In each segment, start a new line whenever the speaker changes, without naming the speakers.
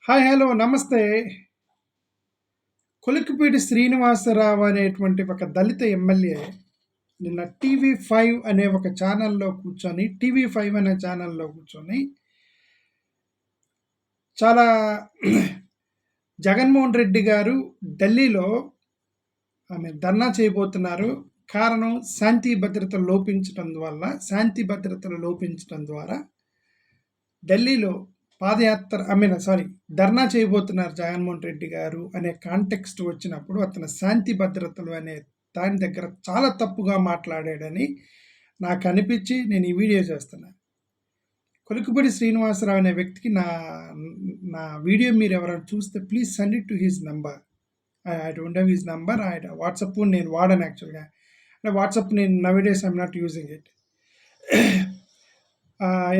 Hi! Hello! నమస్తే. కొలిక్కిపూడి శ్రీనివాసరావు అనేటువంటి ఒక దళిత ఎమ్మెల్యే నిన్న టీవీ5 అనే ఒక ఛానల్‌లో కూర్చొని టీవీ5 అనే ఛానల్‌లో కూర్చొని చాలా జగన్మోహన్ రెడ్డి గారు ఢిల్లీలో ధర్నా చేయబోతున్నారు. కారణం శాంతి భద్రతలు లోపించటం ద్వారా ఢిల్లీలో ధర్నా చేయబోతున్నారు జగన్మోహన్ రెడ్డి గారు అనే కాంటెక్స్ట్ వచ్చినప్పుడు అతను శాంతి భద్రతలు అనే దాని దగ్గర చాలా తప్పుగా మాట్లాడాడని నాకు అనిపించి నేను ఈ వీడియో చేస్తున్నాను. కొలిక్కిపూడి శ్రీనివాసరావు అనే వ్యక్తికి నా వీడియో మీరు ఎవరైనా చూస్తే please send it to his number. I don't have his number. WhatsApp నేను వాడను యాక్చువల్గా. అంటే వాట్సాప్ నేను nowadays I'm not using it.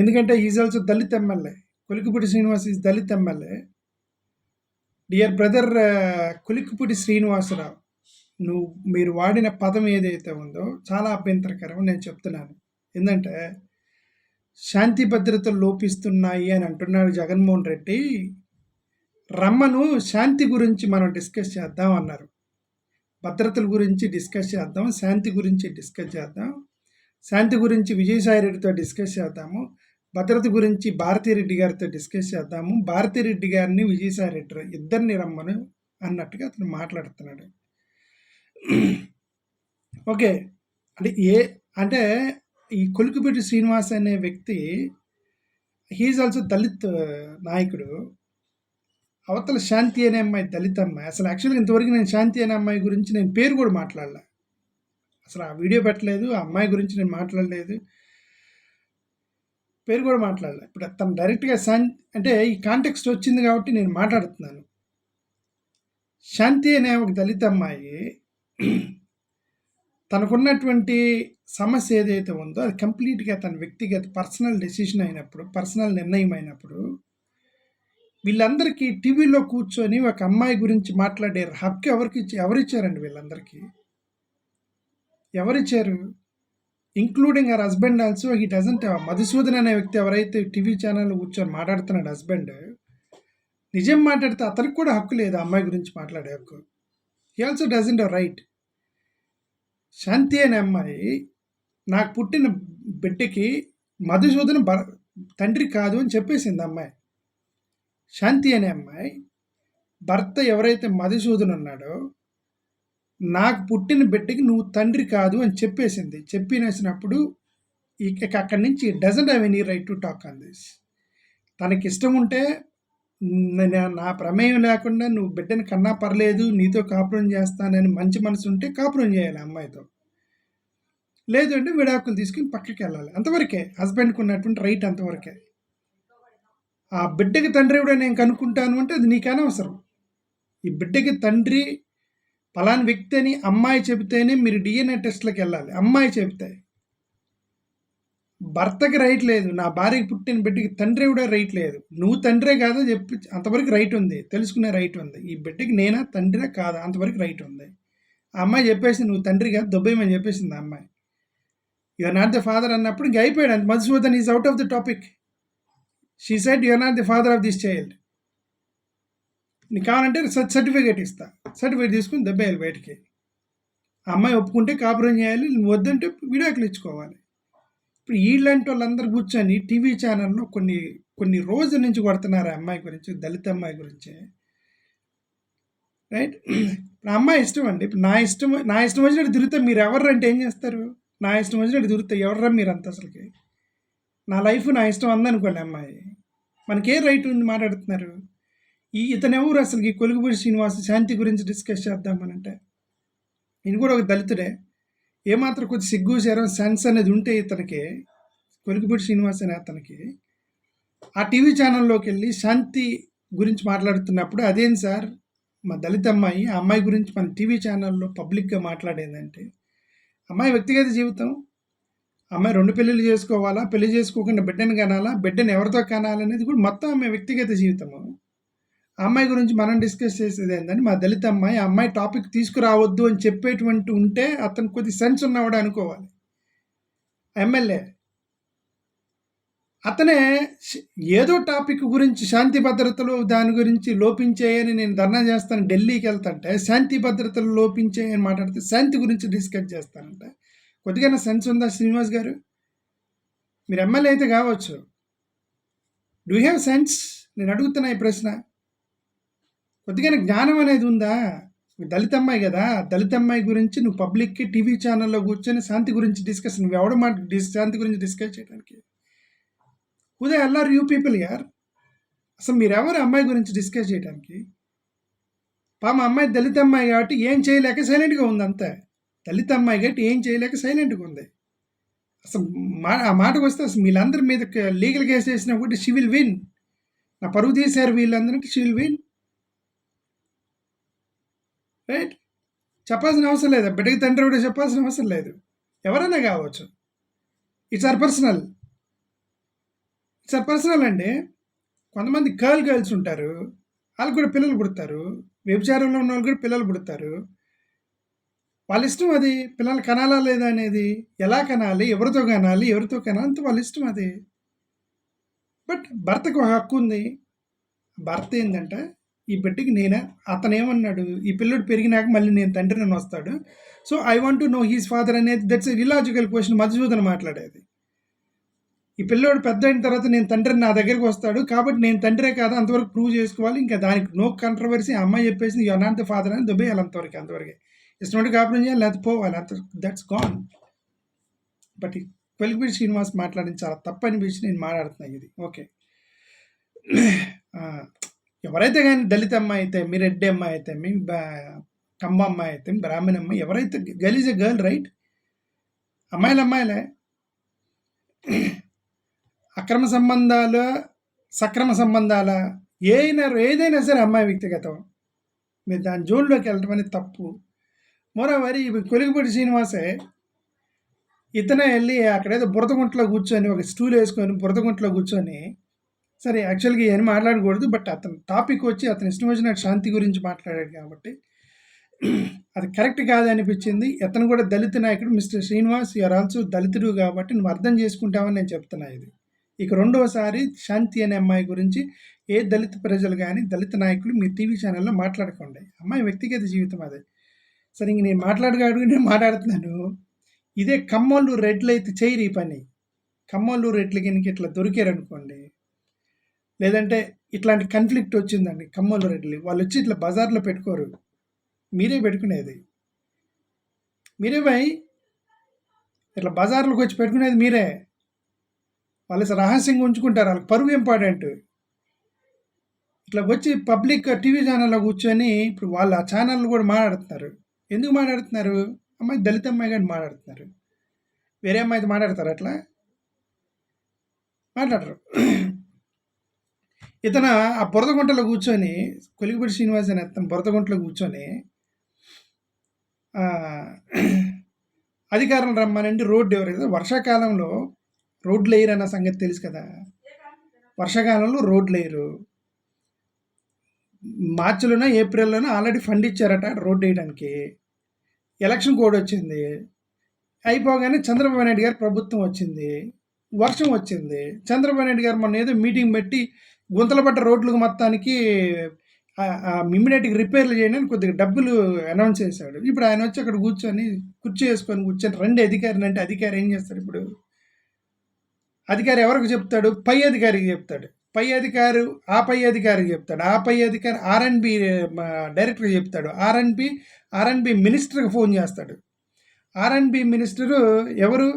ఎందుకంటే is also Dalit MLA. Kolikapudi Srinivas is Dalit MLA. Dear brother Kolikapudi Srinivasarao, మీరు వాడిన పదం ఏదైతే ఉందో చాలా అభ్యంతరకరం. నేను చెప్తున్నాను. ఏంటంటే శాంతి భద్రతలు లోపిస్తున్నాయి అని అంటున్నాడు జగన్మోహన్ రెడ్డి. రమ్మను, శాంతి గురించి మనం డిస్కస్ చేద్దాం అన్నారు. భద్రతల గురించి డిస్కస్ చేద్దాం, శాంతి గురించి డిస్కస్ చేద్దాం. శాంతి గురించి విజయసాయి రెడ్డితో డిస్కస్ చేద్దాము, భద్రత గురించి భారతిరెడ్డి గారితో డిస్కస్ చేద్దాము. భారతిరెడ్డి గారిని విజయసాయి రెడ్డి ఇద్దరిని రమ్మను అన్నట్టుగా అతను మాట్లాడుతున్నాడు. ఓకే, అంటే ఈ కొలిక్కిపూడి శ్రీనివాస్ అనే వ్యక్తి హీఈస్ ఆల్సో దళిత్ నాయకుడు. అవతల శాంతి అనే అమ్మాయి దళిత అమ్మాయి. అసలు యాక్చువల్గా ఇంతవరకు నేను శాంతి అనే అమ్మాయి గురించి నేను పేరు కూడా మాట్లాడలే. అసలు ఆ వీడియో పెట్టలేదు, ఆ అమ్మాయి గురించి నేను మాట్లాడలేదు, పేరు కూడా మాట్లాడలే. ఇప్పుడు తను డైరెక్ట్గా అంటే ఈ కాంటెక్స్ట్ వచ్చింది కాబట్టి నేను మాట్లాడుతున్నాను. శాంతి అనే ఒక దళిత అమ్మాయి తనకున్నటువంటి సమస్య ఏదైతే ఉందో అది కంప్లీట్గా తన వ్యక్తిగత పర్సనల్ డెసిషన్ అయినప్పుడు, పర్సనల్ నిర్ణయం అయినప్పుడు వీళ్ళందరికీ టీవీలో కూర్చొని ఒక అమ్మాయి గురించి మాట్లాడే హక్కు ఎవరిచ్చారండి? వీళ్ళందరికీ ఎవరిచ్చారు? Including our husband also. He doesn't. Madhusudan అనే వ్యక్తి ఎవరైతే టీవీ ఛానల్లో కూర్చొని మాట్లాడుతున్నాడు, హస్బెండ్ నిజం మాట్లాడితే అతనికి కూడా హక్కు లేదు అమ్మాయి గురించి మాట్లాడే హక్కు. He also doesn't have right. Shanti అనే అమ్మాయి నాకు పుట్టిన బిడ్డకి మధుసూదన్ తండ్రి కాదు అని చెప్పేసింది అమ్మాయి. శాంతి అనే అమ్మాయి భర్త ఎవరైతే మధుసూదన్ ఉన్నాడో నాకు పుట్టిన బిడ్డకి నువ్వు తండ్రి కాదు అని చెప్పేసింది. చెప్పినప్పుడు ఇక అక్కడి నుంచి doesn't have any right to talk on this. తనకి ఇష్టం ఉంటే నా ప్రమేయం లేకుండా నువ్వు బిడ్డని కన్నా పర్లేదు, నీతో కాపురం చేస్తానని మంచి మనసు ఉంటే కాపురం చేయాలి అమ్మాయితో. లేదు అంటే విడాకులు తీసుకుని పక్కకి వెళ్ళాలి. అంతవరకే హస్బెండ్కి ఉన్నటువంటి రైట్, అంతవరకే. ఆ బిడ్డకి తండ్రి కూడా నేను కనుక్కుంటాను అంటే అది నీకు అనవసరం. ఈ బిడ్డకి తండ్రి పలాని వ్యక్తి అని అమ్మాయి చెబితేనే మీరు డిఎన్ఏ టెస్ట్లకు వెళ్ళాలి. అమ్మాయి చెబితే భర్తకి రైట్ లేదు. నా భార్యకి పుట్టిన బిడ్డకి తండ్రి కూడా రైట్ లేదు. నువ్వు తండ్రే కాదా చెప్పి అంతవరకు రైట్ ఉంది, తెలుసుకునే రైట్ ఉంది. ఈ బిడ్డకి నేనా తండ్రినా కాదా అంతవరకు రైట్ ఉంది. ఆ అమ్మాయి చెప్పేసి నువ్వు తండ్రి కాదు దొబ్బేయమని చెప్పేసింది ఆ అమ్మాయి. యువర్ నాట్ ద ఫాదర్ అన్నప్పుడు ఇంక అయిపోయాడు. అంత Madhusudan is out of the topic. She said your not the father of this child. నీకు కావాలంటే సర్టిఫికేట్ ఇస్తా, సర్టిఫికేట్ తీసుకుని దెబ్బేయాలి బయటికి. ఆ అమ్మాయి ఒప్పుకుంటే కాపురం చేయాలి, నువ్వు వద్దంటే విడాకులు ఇచ్చుకోవాలి. ఇప్పుడు వీళ్ళంటి వాళ్ళందరూ కూర్చొని టీవీ ఛానల్లో కొన్ని రోజుల నుంచి కొడుతున్నారు ఆ అమ్మాయి గురించి, దళిత అమ్మాయి గురించి. రైట్? ఇప్పుడు అమ్మాయి ఇష్టం అండి. ఇప్పుడు నా ఇష్టం వచ్చినట్టు తిరుగుతా మీరు ఎవర్రంటే ఏం చేస్తారు? నా ఇష్టం వచ్చినట్టు తిరుగుతా ఎవర్రా మీరు అంత? అసలుకి నా లైఫ్ నా ఇష్టం అందనుకోండి అమ్మాయి, మనకే రైట్ ఉంది మాట్లాడుతున్నారు. ఇతను ఎవరు అసలుకి? కొలిక్కిపూడి శ్రీనివాస్ శాంతి గురించి డిస్కస్ చేద్దామనంటే ఈయన కూడా ఒక దళితుడే. ఏమాత్రం కొద్ది సిగ్గు శరం సెన్స్ అనేది ఉంటే ఇతనికి, కొలిక్కిపూడి శ్రీనివాస్ అనే అతనికి ఆ టీవీ ఛానల్లోకి వెళ్ళి శాంతి గురించి మాట్లాడుతున్నప్పుడు అదేం సార్ మా దళిత అమ్మాయి, ఆ అమ్మాయి గురించి మన టీవీ ఛానల్లో పబ్లిక్గా మాట్లాడేదంటే అమ్మాయి వ్యక్తిగత జీవితం. అమ్మాయి 2 పెళ్ళిళ్ళు చేసుకోవాలా, పెళ్లి చేసుకోకుండా బిడ్డను కనాలా, బిడ్డను ఎవరితో కనాలనేది కూడా మొత్తం ఆమె వ్యక్తిగత జీవితము. అమ్మాయి గురించి మనం డిస్కస్ చేసేది ఏంటంటే మా దళిత అమ్మాయి, ఆ అమ్మాయి టాపిక్ తీసుకురావద్దు అని చెప్పేటువంటి ఉంటే అతను కొద్ది సెన్స్ ఉన్నవాడు అనుకోవాలి. ఎమ్మెల్యే అతనే ష్ ఏదో టాపిక్ గురించి శాంతి భద్రతలు దాని గురించి లోపించాయని నేను ధర్నా చేస్తాను ఢిల్లీకి వెళ్తుంటే, శాంతి భద్రతలు లోపించాయని మాట్లాడితే శాంతి గురించి డిస్కస్ చేస్తానంట. కొద్దిగైనా సెన్స్ ఉందా శ్రీనివాస్ గారు? మీరు ఎమ్మెల్యే అయితే కావచ్చు. Do you have sense? నేను అడుగుతున్నా ఈ ప్రశ్న. కొద్దిగైనా జ్ఞానం అనేది ఉందా? దళిత అమ్మాయి కదా, దళిత అమ్మాయి గురించి నువ్వు పబ్లిక్కి టీవీ ఛానల్లో కూర్చొని శాంతి గురించి డిస్కస్, నువ్వు ఎవడ మాట శాంతి గురించి డిస్కస్ చేయడానికి? Who the are you people యార్? అసలు మీరెవరు అమ్మాయి గురించి డిస్కస్ చేయడానికి? పాపం అమ్మాయి దళిత అమ్మాయి కాబట్టి ఏం చేయలేక సైలెంట్గా ఉంది అంతే. దళిత అమ్మాయి కాబట్టి ఏం చేయలేక సైలెంట్గా ఉంది. అసలు ఆ మాటకు వస్తే అసలు వీళ్ళందరి మీద లీగల్ కేసు వేసినా కూడా షీ విల్ విన్. నా పరువు తీశారు వీళ్ళందరికీ, షీ విల్ విన్. రైట్? చెప్పాల్సిన అవసరం లేదు. బిడ్డకి తండ్రి కూడా చెప్పాల్సిన అవసరం లేదు. ఎవరైనా కావచ్చు. It's our personal. It's our personal అండి. కొంతమంది గర్ల్స్ ఉంటారు, వాళ్ళకి కూడా పిల్లలు పుడతారు. వ్యభిచారంలో ఉన్న వాళ్ళు కూడా పిల్లలు పుడతారు. వాళ్ళ ఇష్టం అది. పిల్లలు కనాలా లేదా అనేది, ఎలా కనాలి, ఎవరితో కనాలి, ఎవరితో కనాలి అంత వాళ్ళ ఇష్టం అది. బట్ భర్తకు హక్కు ఉంది. భర్త ఏంటంటే ఈ బిడ్డకి అతను ఏమన్నాడు, ఈ పిల్లడు పెరిగినాక మళ్ళీ నేను తండ్రిని వస్తాడు, so I want to know his father అనేది. That's illogical question. మధుసూదన్ మాట్లాడేది. ఈ పిల్లోడు పెద్ద అయిన తర్వాత నేను తండ్రిని నా దగ్గరికి వస్తాడు కాబట్టి నేను తండ్రే కాదు అంతవరకు ప్రూవ్ చేసుకోవాలి. ఇంకా దానికి నో కంట్రవర్సీ. అమ్మాయి చెప్పేసి యు నాట్ ద ఫాదర్ అని దుబ్బేయాలి. అంతవరకే ఇష్టం కాపురం చేయాలి, లేకపోతే పోవాలి. అంత that's gone. But Velugupudi Srinivas మాట్లాడింది చాలా తప్పు అనిపించి నేను మాట్లాడుతున్నాను ఇది. ఓకే, ఎవరైతే కానీ దళిత అమ్మాయి అయితే, మీ రెడ్డి అమ్మాయి అయితే, మీ కమ్మ అమ్మాయి అయితే, బ్రాహ్మణ అమ్మాయి, ఎవరైతే girl is a girl, right? అమ్మాయిలే. అక్రమ సంబంధాలు, సక్రమ సంబంధాల ఏదైనా సరే అమ్మాయి వ్యక్తిగతం. మీరు దాని జోన్లోకి వెళ్ళడం అనేది తప్పు. మరోవరి కొలిగిపూడి శ్రీనివాసే ఇతనే వెళ్ళి అక్కడేదో బురదగుంటలో కూర్చొని, ఒక స్టూల్ వేసుకొని బురదగుంటలో కూర్చొని, సరే యాక్చువల్గా ఏం మాట్లాడకూడదు, బట్ అతని టాపిక్ వచ్చి అతను ఇష్టం వచ్చినట్టు శాంతి గురించి మాట్లాడాడు కాబట్టి అది కరెక్ట్ కాదనిపించింది. అతను కూడా దళిత నాయకుడు. మిస్టర్ శ్రీనివాస్, యూఆర్ ఆల్సో దళితుడు కాబట్టి నువ్వు అర్థం చేసుకుంటావని నేను చెప్తున్నా. ఇది ఇక రెండవసారి శాంతి అనే అమ్మాయి గురించి ఏ దళిత ప్రజలు కానీ దళిత నాయకులు మీ టీవీ ఛానల్లో మాట్లాడుకోండి. అమ్మాయి వ్యక్తిగత జీవితం అదే. సరే, ఇంక నేను నేను మాట్లాడుతున్నాను. ఇదే కమ్మోళ్ళు రెడ్లు అయితే చేయరు ఈ పని. కమ్మోళ్ళు రెడ్లు కనుక ఇట్లా దొరికారనుకోండి, లేదంటే ఇట్లాంటి కన్ఫ్లిక్ట్ వచ్చిందండి, కమ్మోళ్ళు రెడ్లు వాళ్ళు వచ్చి ఇట్లా బజార్లో పెట్టుకోరు. మీరే పెట్టుకునేది. మీరే భయ్ ఇట్లా బజార్లోకి వచ్చి పెట్టుకునేది మీరే. వాళ్ళు రహస్యంగా ఉంచుకుంటారు. వాళ్ళకి పరువు ఇంపార్టెంట్. ఇట్లా వచ్చి పబ్లిక్ టీవీ ఛానల్లో కూర్చొని ఇప్పుడు వాళ్ళు ఆ ఛానళ్ళు కూడా మాట్లాడుతున్నారు. ఎందుకు మాట్లాడుతున్నారు? అమ్మాయి దళిత అమ్మాయి కానీ మాట్లాడుతున్నారు. వేరే అమ్మాయితో మాట్లాడతారు? అట్లా మాట్లాడరు. ఇతను ఆ బురదగుంటలో కూర్చొని, కొలిగిపూడి శ్రీనివాస్ అని అతను బురదగుంటలో కూర్చొని అధికారులు రమ్మనండి రోడ్డు ఎవరైతే వర్షాకాలంలో రోడ్లు వేయరు అన్న సంగతి తెలుసు కదా. వర్షాకాలంలో రోడ్లు వేయరు. మార్చిలోనో ఏప్రిల్లోనో ఆల్రెడీ ఫండ్ ఇచ్చారట రోడ్డు వేయడానికి. ఎలక్షన్ కోడ్ వచ్చింది. అయిపోగానే చంద్రబాబు నాయుడు గారి ప్రభుత్వం వచ్చింది, వర్షం వచ్చింది. చంద్రబాబు నాయుడు గారు మొన్న ఏదో మీటింగ్ పెట్టి గుంతలు పడ్డ రోడ్లకు మొత్తానికి ఇమ్మీడియట్గా రిపేర్లు చేయడానికి కొద్దిగా డబ్బులు అనౌన్స్ చేశాడు. ఇప్పుడు ఆయన వచ్చి అక్కడ కూర్చొని కుర్చీ వేసుకొని కూర్చొని రండి అధికారిని అంటే అధికారి ఏం చేస్తాడు? ఇప్పుడు అధికారి ఎవరికి చెప్తాడు? పై అధికారికి చెప్తాడు. పై అధికారి ఆ పై అధికారికి చెప్తాడు. ఆ పై అధికారి ఆర్ఎన్బి డైరెక్టర్కి చెప్తాడు. ఆర్ఎన్బి మినిస్టర్కి ఫోన్ చేస్తాడు. ఆర్ఎన్బి మినిస్టరు ఎవరు?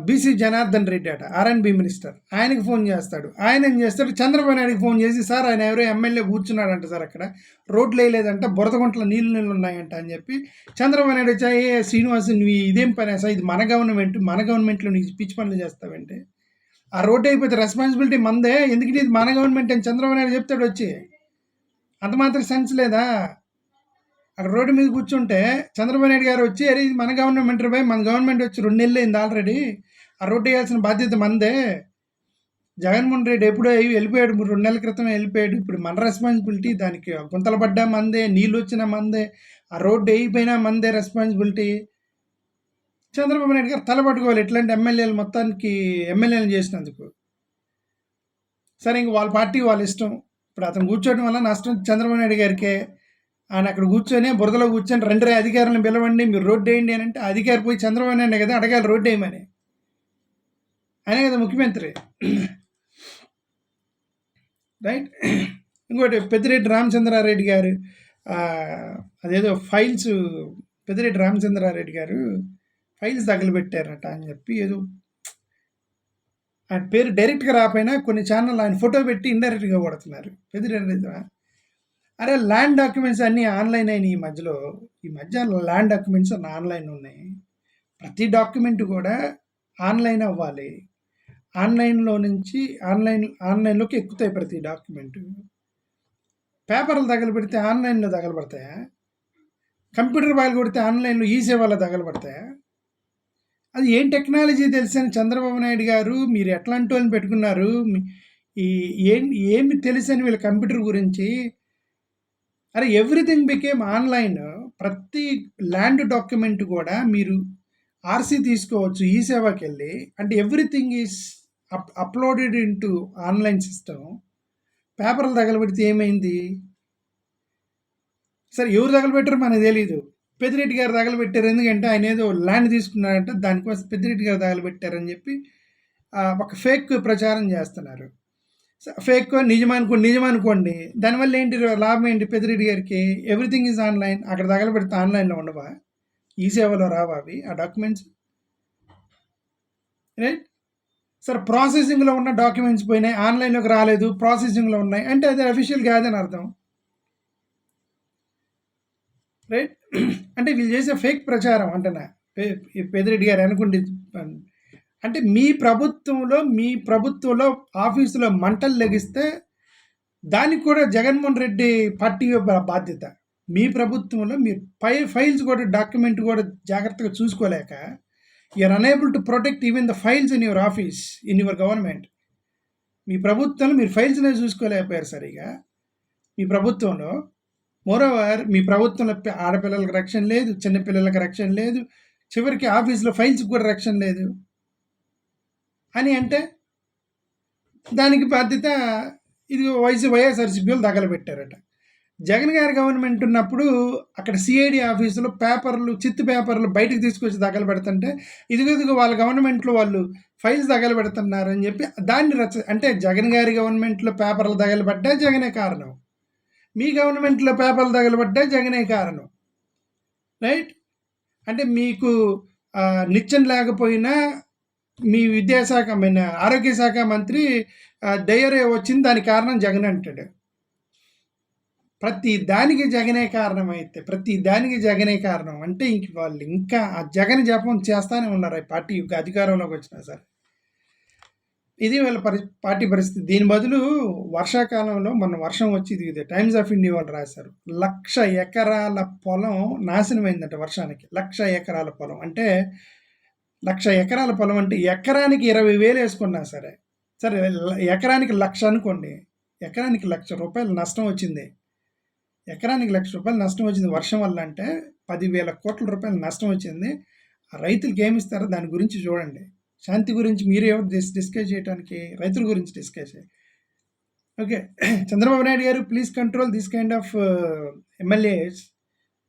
బీసీ జనార్దన్ రెడ్డి అట, ఆర్ఎన్బి మినిస్టర్. ఆయనకి ఫోన్ చేస్తాడు. ఆయన ఏం చేస్తాడు? చంద్రబాబు నాయుడికి ఫోన్ చేసి, సార్ ఆయన ఎవరో ఎమ్మెల్యే కూర్చున్నాడంట సార్, అక్కడ రోడ్లు వేయలేదంట, బురదగుంటలో నీళ్ళు ఉన్నాయంట అని చెప్పి చంద్రబాబు నాయుడు వచ్చి, ఏ శ్రీనివాస్ నువ్వు ఇదేం పని సార్, ఇది మన గవర్నమెంట్లో నీకు పిచ్చి పనులు చేస్తావంటే, ఆ రోడ్డు అయిపోతే రెస్పాన్సిబిలిటీ మందే, ఎందుకంటే ఇది మన గవర్నమెంట్ అని చంద్రబాబు నాయుడు చెప్తాడు వచ్చి. అంత మాత్రం సెన్స్ లేదా? అక్కడ రోడ్డు మీద కూర్చుంటే చంద్రబాబు నాయుడు గారు వచ్చి, అరే ఇది మన గవర్నమెంట్ పోయి, మన గవర్నమెంట్ వచ్చి 2 నెలలు అయింది ఆల్రెడీ, ఆ రోడ్డు వేయాల్సిన బాధ్యత మందే. జగన్మోహన్ రెడ్డి ఎప్పుడో వెళ్ళిపోయాడు, 2 నెలల క్రితం వెళ్ళిపోయాడు. ఇప్పుడు మన రెస్పాన్సిబిలిటీ. దానికి గుంతలు పడ్డా మందే, నీళ్ళు వచ్చిన మందే, ఆ రోడ్డు వేయిపోయినా మందే రెస్పాన్సిబిలిటీ. చంద్రబాబు నాయుడు గారు తల పట్టుకోవాలి ఇట్లాంటి ఎమ్మెల్యేలు మొత్తానికి ఎమ్మెల్యేలు చేసినందుకు. సరే ఇంక వాళ్ళ పార్టీ వాళ్ళ ఇష్టం. ఇప్పుడు అతను కూర్చోవడం వల్ల నష్టం చంద్రబాబు నాయుడు గారికే. ఆయన అక్కడ కూర్చొని బురదలో కూర్చొని రెండు అధికారులను పిలవండి, మీరు రోడ్డు వేయండి అని అంటే అధికారి పోయి చంద్రబాబు నాయుడు కదా అడగాలి రోడ్డు వేయమని. ఆయనే కదా ముఖ్యమంత్రి. రైట్. ఇంకోటి పెద్దిరెడ్డి రామచంద్రారెడ్డి గారు అదేదో ఫైల్స్ పెద్దిరెడ్డి రామచంద్రారెడ్డి గారు ఫైల్స్ తగలబెట్టారట అని చెప్పి ఏదో ఆయన పేరు డైరెక్ట్గా రాపోయినా కొన్ని ఛానల్ ఆయన ఫోటో పెట్టి ఇండైరెక్ట్గా కొడుతున్నారు. పెద్దిరెడ్డి అరే ల్యాండ్ డాక్యుమెంట్స్ అన్నీ ఆన్లైన్ అయినాయి ఈ మధ్య ల్యాండ్ డాక్యుమెంట్స్ అన్నీ ఆన్లైన్ ఉన్నాయి. ప్రతి డాక్యుమెంట్ కూడా ఆన్లైన్ అవ్వాలి. ఆన్లైన్లో నుంచి ఆన్లైన్లోకి ఎక్కుతాయి ప్రతి డాక్యుమెంట్. పేపర్లు తగలబెడితే ఆన్లైన్లో తగలబడతాయా? కంప్యూటర్ బాయిల్ కొడితే ఆన్లైన్లో ఈ సేవలో తగలబడతాయా? అది ఏం టెక్నాలజీ తెలుసని చంద్రబాబు నాయుడు గారు మీరు ఎట్లాంటి వాళ్ళని పెట్టుకున్నారు? ఏమి తెలుసని వీళ్ళ కంప్యూటర్ గురించి? అరే ఎవ్రీథింగ్ బికేమ్ ఆన్లైన్. ప్రతి ల్యాండ్ డాక్యుమెంట్ కూడా మీరు ఆర్సీ తీసుకోవచ్చు ఈ సేవకి వెళ్ళి. అంటే everything is uploaded in to online system. పేపర్లు తగలబెడితే ఏమైంది? సరే ఎవరు తగలబెట్టారో మనకు తెలీదు. పెద్దిరెడ్డి గారు తగలబెట్టారు. ఎందుకంటే ఆయన ఏదో ల్యాండ్ తీసుకున్నారంటే దానికోసం పెద్దిరెడ్డి గారు తగలబెట్టారని చెప్పి ఒక ఫేక్ ప్రచారం చేస్తున్నారు. ఫేక్ నిజమనుకోండి. దానివల్ల ఏంటి లాభం ఏంటి పెద్దిరెడ్డి గారికి? Everything is online. అక్కడ తగలబెడితే ఆన్లైన్లో ఉండవా? ఈ సేవలో రావా అవి ఆ డాక్యుమెంట్స్? రైట్. సరే ప్రాసెసింగ్లో ఉన్న డాక్యుమెంట్స్ పోయినాయి, ఆన్లైన్లోకి రాలేదు, ప్రాసెసింగ్లో ఉన్నాయి అంటే అది అఫీషియల్ కాదని అర్థం. రైట్. అంటే వీళ్ళు చేసే ఫేక్ ప్రచారం అంటేనా పెద్దిరెడ్డి గారు అనుకుంటే. అంటే మీ ప్రభుత్వంలో ఆఫీసులో మంటలు లెగిస్తే దానికి కూడా జగన్మోహన్ రెడ్డి పార్టీ బాధ్యత. మీ ప్రభుత్వంలో మీరు ఫైల్స్ కూడా డాక్యుమెంట్ కూడా జాగ్రత్తగా చూసుకోలేక you're unable to protect even the files in your office, in your government. మీ ప్రభుత్వంలో మీరు ఫైల్స్నే చూసుకోలేకపోయారు సరిగా. మీ ప్రభుత్వంలో మోరోవర్ మీ ప్రభుత్వంలో ఆడపిల్లలకు రక్షణ లేదు, చిన్నపిల్లలకు రక్షణ లేదు, చివరికి ఆఫీస్లో ఫైల్స్కి కూడా రక్షణ లేదు అని అంటే దానికి బాధ్యత ఇది వైఎస్ఆర్సీపీ వాళ్ళు తగలబెట్టారట. జగన్ గారి గవర్నమెంట్ ఉన్నప్పుడు అక్కడ సిఐడి ఆఫీసులో చిత్తు పేపర్లు బయటకు తీసుకొచ్చి తగలబెడుతుంటే ఇదిగో వాళ్ళ గవర్నమెంట్లో వాళ్ళు ఫైల్స్ తగలబెడుతున్నారని చెప్పి దాన్ని అంటే జగన్ గారి గవర్నమెంట్లో పేపర్లు తగలబడ్డా జగనే కారణం, మీ గవర్నమెంట్లో పేపర్లు తగలబడ్డా జగనే కారణం. రైట్. అంటే మీకు నిత్యం లేకపోయినా మీ విద్యాశాఖ ఆరోగ్య శాఖ మంత్రి డయేరియా వచ్చింది, దానికి కారణం జగన్ అంటాడు. ప్రతి దానికి జగనే కారణం. అయితే ప్రతి దానికి జగనే కారణం అంటే ఇంక వాళ్ళు ఇంకా ఆ జగన్ జపం చేస్తానే ఉన్నారు ఈ పార్టీ అధికారంలోకి వచ్చినా సరే. ఇది వాళ్ళ పార్టీ పరిస్థితి. దీని బదులు వర్షాకాలంలో మన వర్షం వచ్చి ఇది టైమ్స్ ఆఫ్ ఇండియా వాళ్ళు రాశారు 1,00,000 ఎకరాల పొలం నాశనమైందంట వర్షానికి. 1,00,000 ఎకరాల పొలం అంటే 1,00,000 ఎకరాల పొలం అంటే ఎకరానికి 20,000 వేసుకున్నా సరే ఎకరానికి 1,00,000 అనుకోండి, ఎకరానికి 1,00,000 రూపాయలు నష్టం వచ్చింది. ఎకరానికి 1,00,000 రూపాయలు నష్టం వచ్చింది వర్షం వల్ల అంటే 10,000 కోట్ల రూపాయలు నష్టం వచ్చింది. ఆ రైతులకి ఏమి ఇస్తారో దాని గురించి చూడండి. శాంతి గురించి మీరే ఎవరు డిస్కస్ చేయడానికి, రైతుల గురించి డిస్కస్ చేయాలి. ఓకే. చంద్రబాబు నాయుడు గారు please control this kind of MLAs.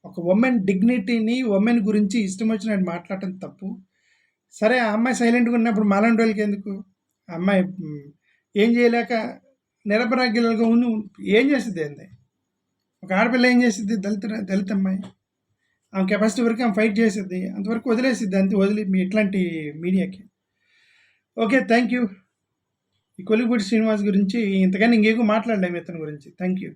ఒక ఉమెన్ డిగ్నిటీని ఉమెన్ గురించి ఇష్టం వచ్చినట్టు మాట్లాడటం తప్పు. సరే ఆ అమ్మాయి సైలెంట్గా ఉన్నప్పుడు మాలాంటి వాళ్ళకి ఎందుకు? ఆ అమ్మాయి ఏం చేయలేక నిరపరాగ్యులుగా ఉండి ఏం చేస్తుంది? ఏంది ఒక ఆడపిల్ల ఏం చేసిద్ది? దళిత అమ్మాయి ఆమె కెపాసిటీ వరకు ఆమె ఫైట్ చేసిద్ది, అంతవరకు వదిలేసిద్ది. వదిలి మీ ఇట్లాంటి మీడియాకి. Okay, thank you. ఈ కొలిపూడి శ్రీనివాస్ గురించి ఇంతకన్నా ఇంకేమో మాట్లాడలేము ఇతని గురించి. Thank you.